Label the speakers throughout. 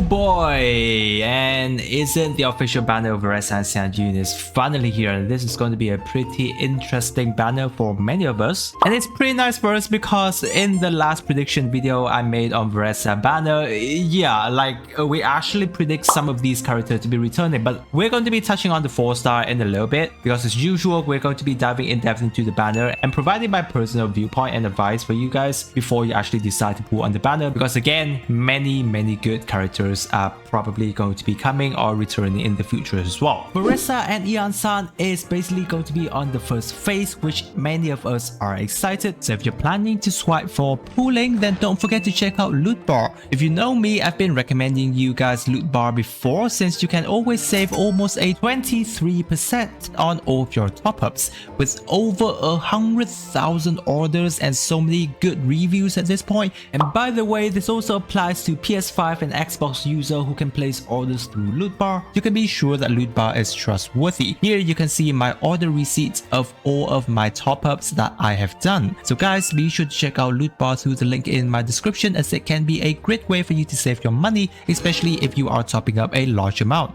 Speaker 1: boy! And isn't the official banner of Varesa and Xianyun is finally here, and this is going to be a pretty interesting banner for many of us. And it's pretty nice for us because in the last prediction video I made on Varesa Banner, we actually predict some of these characters to be returning, but we're going to be touching on the 4-star in a little bit because as usual we're going to be diving in depth into the banner and providing my personal viewpoint and advice for you guys before you actually decide to pull on the banner, because again, many good characters are probably going to be coming or returning in the future as well. Varesa and Xianyun is basically going to be on the first phase, which many of us are excited. So if you're planning to swipe for pulling, then don't forget to check out Loot Bar. If you know me, I've been recommending you guys Loot Bar before, since you can always save almost a 23% on all of your top-ups with over 100,000 orders and so many good reviews at this point. And by the way, this also applies to PS5 and Xbox user who can place orders through Loot Bar. You can be sure that Loot Bar is trustworthy. Here you can see my order receipts of all of my top-ups that I have done. So guys, be sure to check out Loot Bar through the link in my description, as it can be a great way for you to save your money, especially if you are topping up a large amount.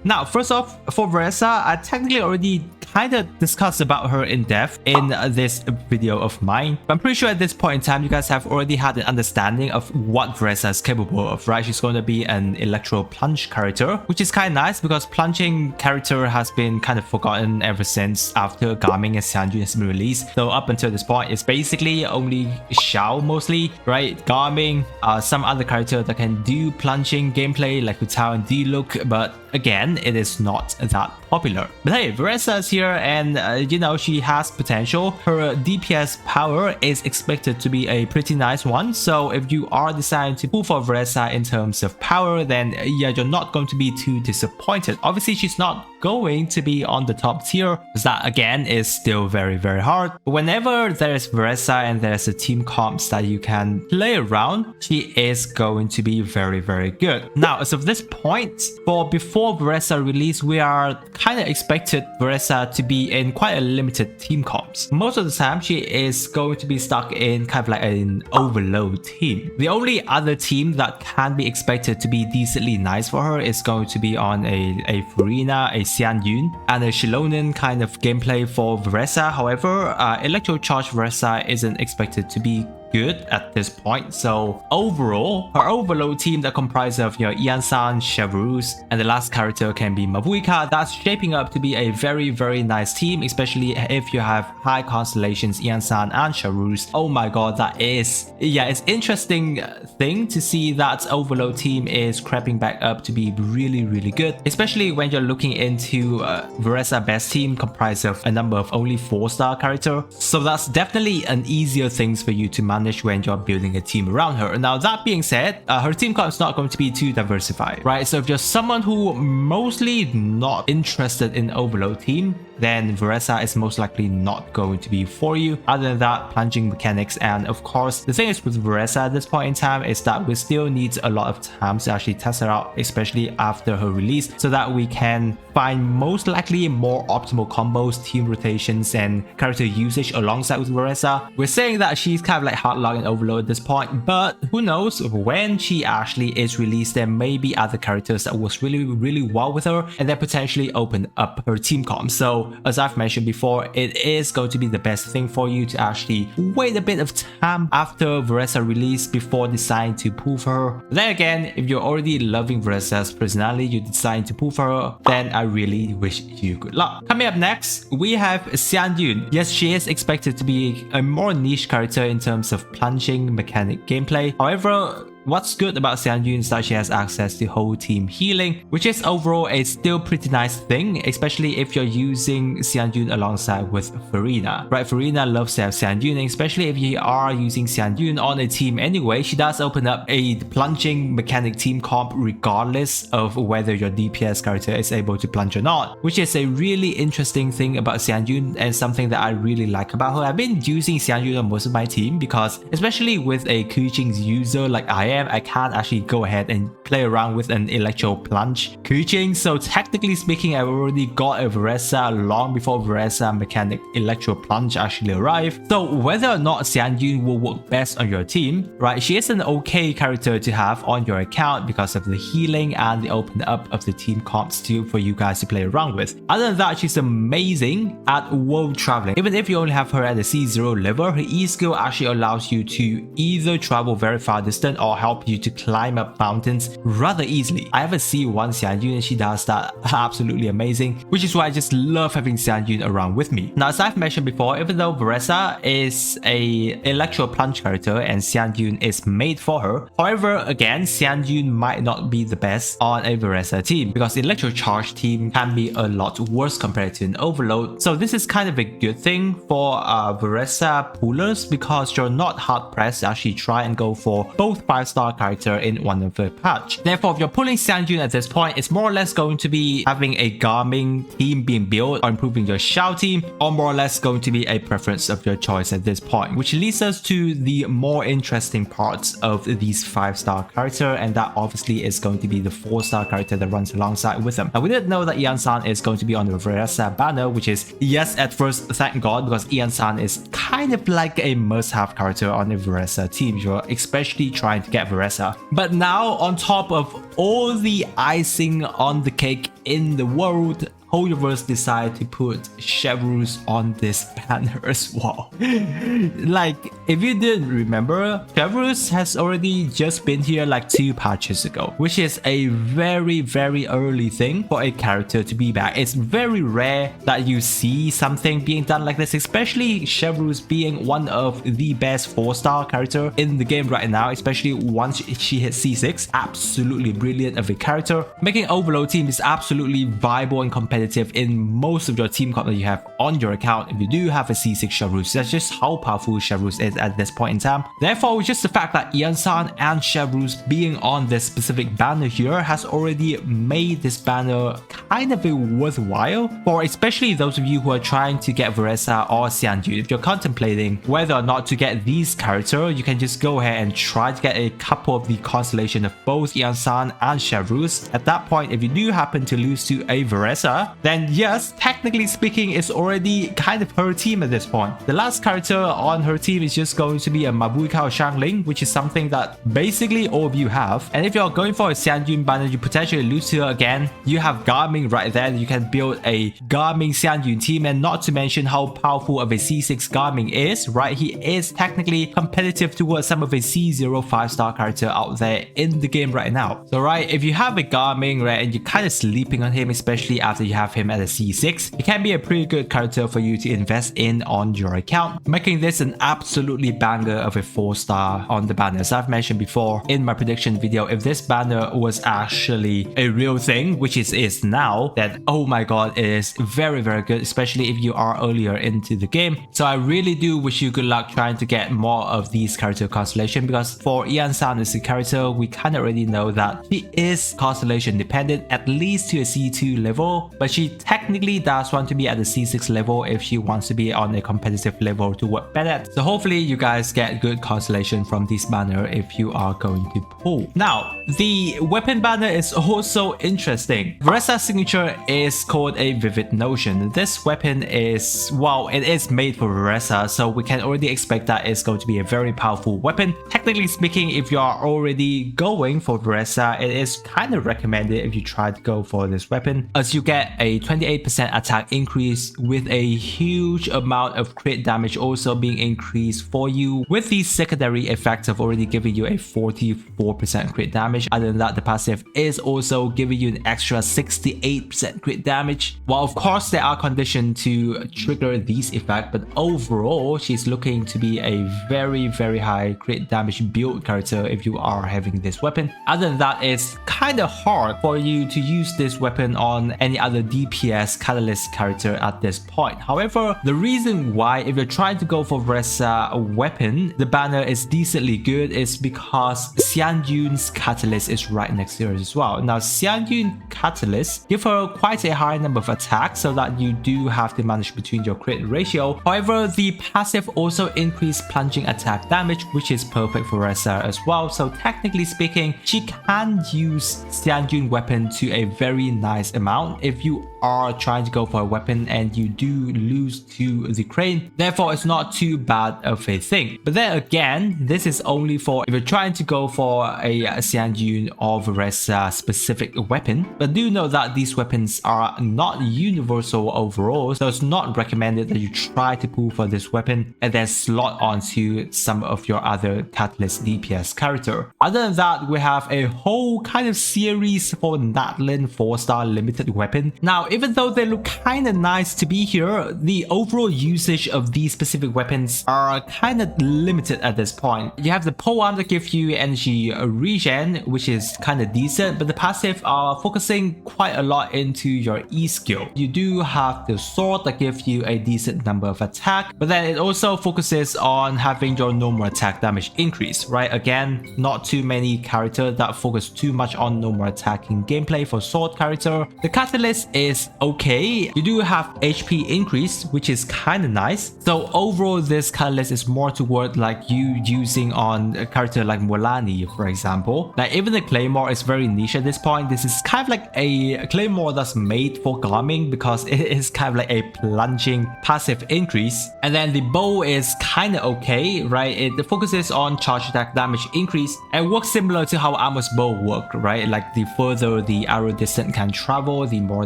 Speaker 1: Now, first off, for Varesa, I technically already kind of discussed about her in depth in this video of mine, but I'm pretty sure at this point in time you guys have already had an understanding of what Varesa is capable of, right? She's going to be an electro plunge character, which is kind of nice because plunging character has been kind of forgotten ever since after Gaming and Xianyun has been released. So up until this point, it's basically only Xiao mostly, right? Gaming, some other character that can do plunging gameplay like Hutao and D-Look, but again, it is not that popular. But hey, Varesa is here and you know, she has potential. Her DPS power is expected to be a pretty nice one. So if you are deciding to pull for Varesa in terms of power, then yeah, you're not going to be too disappointed. Obviously, she's not going to be on the top tier because that again is still very hard. But whenever there's Varesa and there's a team comps that you can play around, she is going to be very good. Now, as of this point, for before Varesa release, we are kind of expected Varesa to be in quite a limited team comps. Most of the time, she is going to be stuck in kind of like an overload team. The only other team that can be expected to be decently nice for her is going to be on a Farina, a Xianyun, and a Xianyun kind of gameplay for Varesa. However, Electro Charge Varesa isn't expected to be good at this point. So overall, her overload team that comprises of Xianyun, Chevrus, and the last character can be Mavuika. That's shaping up to be a very nice team, especially if you have high constellations Xianyun and Chevrus. Oh my god, that is, yeah, it's interesting thing to see that overload team is creeping back up to be really good, especially when you're looking into Varesa best team comprised of a number of only 4-star character. So that's definitely an easier things for you to manage when you're building a team around her. Now, that being said, her team comp is not going to be too diversified, right? So if you're someone who mostly not interested in overload team, then Varesa is most likely not going to be for you. Other than that, plunging mechanics, and of course, the thing is with Varesa at this point in time is that we still need a lot of time to actually test her out, especially after her release, so that we can find most likely more optimal combos, team rotations, and character usage alongside with Varesa. We're saying that she's kind of like hardlock and overload at this point, but who knows, when she actually is released, there may be other characters that works really well with her and then potentially open up her team comp. So as I've mentioned before, it is going to be the best thing for you to actually wait a bit of time after Varesa release before deciding to pull for her. Then again, if you're already loving Varesa's personality, you decide to pull for her, then I really wish you good luck. Coming up next, we have Xianyun. Yes, she is expected to be a more niche character in terms of plunging mechanic gameplay. However, what's good about Xianyun is that she has access to whole team healing, which is overall a still pretty nice thing, especially if you're using Xianyun alongside with Farina. Right, Farina loves to have Xianyun, especially if you are using Xianyun on a team anyway. She does open up a plunging mechanic team comp regardless of whether your DPS character is able to plunge or not, which is a really interesting thing about Xianyun and something that I really like about her. I've been using Xianyun on most of my team because, especially with a Kuching's user like I am, I can't actually go ahead and play around with an Electro Plunge Kuching. So technically speaking, I've already got a Varesa long before Varesa mechanic Electro Plunge actually arrived. So whether or not Xianyun will work best on your team, right, she is an okay character to have on your account because of the healing and the open up of the team comps too for you guys to play around with. Other than that, she's amazing at world traveling. Even if you only have her at the C0 level, her E skill actually allows you to either travel very far distance or help you to climb up mountains rather easily. I have a C1 Xianyun and she does that absolutely amazing, which is why I just love having Xianyun around with me. Now, as I've mentioned before, even though Varesa is a Electro Plunge character and Xianyun is made for her, however, again, Xianyun might not be the best on a Varesa team because the Electro Charge team can be a lot worse compared to an Overload. So this is kind of a good thing for Varesa pullers because you're not hard pressed to actually try and go for both 5-star character in one of the patch. Therefore, if you're pulling Xianyun at this point, it's more or less going to be having a Garming team being built or improving your Xiao team, or more or less going to be a preference of your choice at this point, which leads us to the more interesting parts of these 5-star character, and that obviously is going to be the 4-star character that runs alongside with them. Now, we didn't know that Ian-san is going to be on the Varesa banner, which is, yes, at first, thank God, because Ian-san is kind of like a must-have character on the Varesa team. You're especially trying to get Varesa. But now, on top of all the icing on the cake in the world, Hoyoverse decided to put Chevreuse on this banner as well. Like, if you didn't remember, Chevreuse has already just been here like 2 patches ago, which is a very, very early thing for a character to be back. It's very rare that you see something being done like this, especially Chevreuse being one of the best 4-star character in the game right now, especially once she hits C6. Absolutely brilliant of a character. Making Overload team is absolutely viable and competitive in most of your team comp that you have on your account if you do have a C6 Chevreuse. That's just how powerful Chevreuse is at this point in time. Therefore, just the fact that Ian-san and Chevreuse being on this specific banner here has already made this banner kind of a worthwhile for especially those of you who are trying to get Varesa or Xianyun. If you're contemplating whether or not to get these characters, you can just go ahead and try to get a couple of the constellation of both Ian-san and Chevreuse. At that point, if you do happen to lose to a Varesa, then yes, technically speaking, it's already kind of her team at this point. The last character on her team is just going to be a Mabuikao Shangling, which is something that basically all of you have. And if you're going for a Xianyun banner, you potentially lose to her again. You have Garming right there. You can build a Garming Xianyun team, and not to mention how powerful of a C6 Garming is, right? He is technically competitive towards some of a C0 5-star character out there in the game right now. So right, if you have a Garming, right, and you're kind of sleeping on him, especially after you have him at a C6, it can be a pretty good character for you to invest in on your account, making this an absolutely banger of a 4-star on the banner. As I've mentioned before in my prediction video, if this banner was actually a real thing, which it is now, then oh my god, it is very, very good, especially if you are earlier into the game. So I really do wish you good luck trying to get more of these character constellation, because for Ian-san as a character, we kind of already know that she is constellation dependent, at least to a C2 level, but she technically does want to be at the C6 level if she wants to be on a competitive level to work better at. So hopefully you guys get good constellation from this banner if you are going to pull. Now, the weapon banner is also interesting. Varesa's signature is called a Vivid Notion. This weapon is, well, it is made for Varesa, so we can already expect that it's going to be a very powerful weapon. Technically speaking, if you are already going for Varesa, it is kind of recommended if you try to go for this weapon, as you get a 28% attack increase with a huge amount of crit damage also being increased for you, with the secondary effects of already giving you a 44% crit damage. Other than that, the passive is also giving you an extra 68% crit damage. While of course there are conditions to trigger these effects, but overall she's looking to be a very, very high crit damage build character if you are having this weapon. Other than that, it's kind of hard for you to use this weapon on any other DPS catalyst character at this point. However, the reason why if you're trying to go for Varesa weapon, the banner is decently good is because Xianyun's catalyst is right next to her as well. Now Xianyun catalyst give her quite a high number of attacks so that you do have to manage between your crit ratio. However, the passive also increase plunging attack damage, which is perfect for Varesa as well. So technically speaking, she can use Xianyun weapon to a very nice amount if you are trying to go for a weapon and you do lose to the crane. Therefore, it's not too bad of a thing. But then again, this is only for if you're trying to go for a Xianyun or Varesa specific weapon. But do know that these weapons are not universal overall, so it's not recommended that you try to pull for this weapon and then slot onto some of your other catalyst DPS character. Other than that, we have a whole kind of series for Natlin 4-star limited weapon. Now, even though they look kind of nice to be here, the overall usage of these specific weapons are kind of limited at this point. You have the polearm that gives you energy regen, which is kind of decent, but the passive are focusing quite a lot into your E skill. You do have the sword that gives you a decent number of attack, but then it also focuses on having your normal attack damage increase, right? Again, not too many characters that focus too much on normal attacking gameplay for sword character. The catalyst is okay. You do have HP increase, which is kind of nice. So overall, this catalyst is more toward like you using on a character like Mulanni, for example. Like even the claymore is very niche at this point. This is kind of like a claymore that's made for garming because it is kind of like a plunging passive increase. And then the bow is kind of okay, right? It focuses on charge attack damage increase and works similar to how Armor's bow work, right? Like the further the arrow distance can travel, the more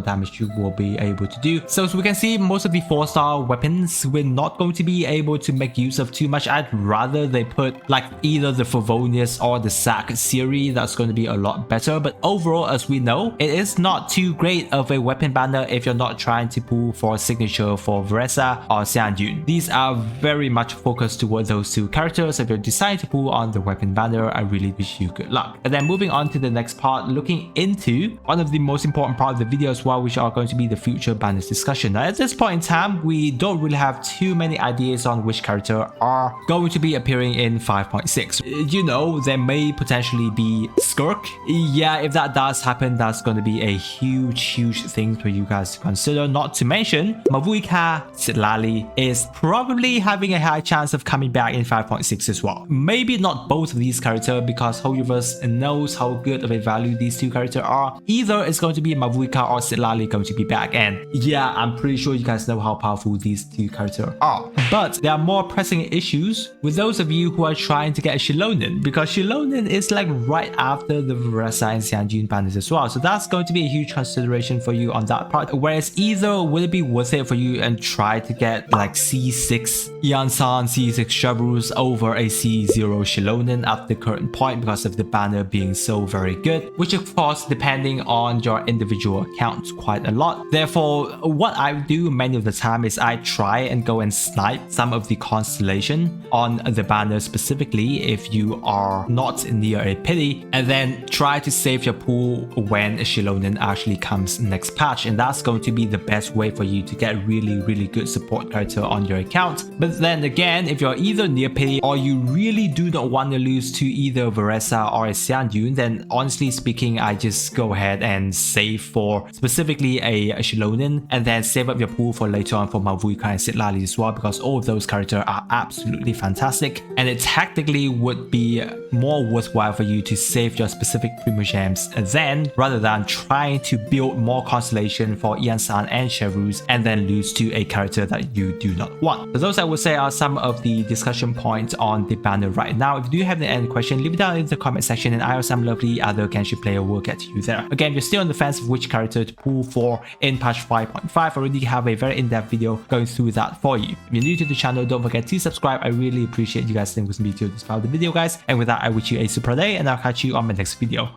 Speaker 1: damage you will be able to do. So as we can see, most of the 4-star weapons we're not going to be able to make use of too much. I'd rather they put like either the Favonius or the Sack series. That's going to be a lot better. But overall, as we know, it is not too great of a weapon banner if you're not trying to pull for a signature for Varesa or Xianyun. These are very much focused toward those two characters. If you're deciding to pull on the weapon banner, I really wish you good luck. And then moving on to the next part, looking into one of the most important part of the video as well, which are going to be the future banners discussion. Now, at this point in time, we don't really have too many ideas on which character are going to be appearing in 5.6. You know, there may potentially be Skirk. Yeah, if that does happen, that's going to be a huge thing for you guys to consider. Not to mention, Mavuika Sitlali is probably having a high chance of coming back in 5.6 as well. Maybe not both of these characters because whole universe knows how good of a value these two characters are. Either it's going to be Mavuika or Sitlali going to be back, and yeah, I'm pretty sure you guys know how powerful these two characters are. But there are more pressing issues with those of you who are trying to get a Xianyun, because Xianyun is like right after the Varesa and Xianyun banners as well. So that's going to be a huge consideration for you on that part. Whereas either will it be worth it for you and try to get like C6 Yansan, C6 Shabrus over a C0 Xianyun at the current point because of the banner being so very good, which of course depending on your individual accounts quite a lot. Therefore, what I do many of the time is I try and go and snipe some of the constellation on the banner specifically if you are not near a pity, and then try to save your pool when Xianyun actually comes next patch, and that's going to be the best way for you to get really good support character on your account. But then again, if you're either near pity or you really do not want to lose to either Varesa or Xianyun, then honestly speaking, I just go ahead and save for specifically a Xianyun and then save up your pool for later on for Mavuika and Sitlali as well, because all of those characters are absolutely fantastic, and it technically would be more worthwhile for you to save your specific Primogems then, rather than trying to build more constellation for Ian-san and Chevrus and then lose to a character that you do not want. So those I would say are some of the discussion points on the banner right now. If you do have any question, leave it down in the comment section and I or some lovely other Genshin player will get to you there. Again, if you're still on the fence of which character to pull for in patch 5.5, I already have a very in-depth video going through that for you. If you're new to the channel, don't forget to subscribe. I really appreciate you guys staying with me till this part of the video, guys. And with that, I wish you a super day and I'll catch you on my next video.